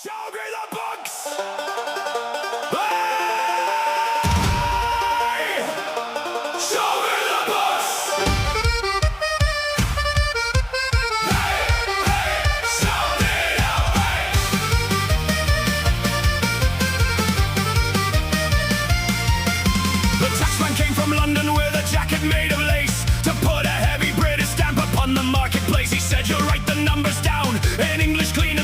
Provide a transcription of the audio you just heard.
Show me the books! Show me the books! Show me the books! The taxman came from London with a jacket made of lace to put a heavy British stamp upon the marketplace. He said, "You'll write the numbers down in English clean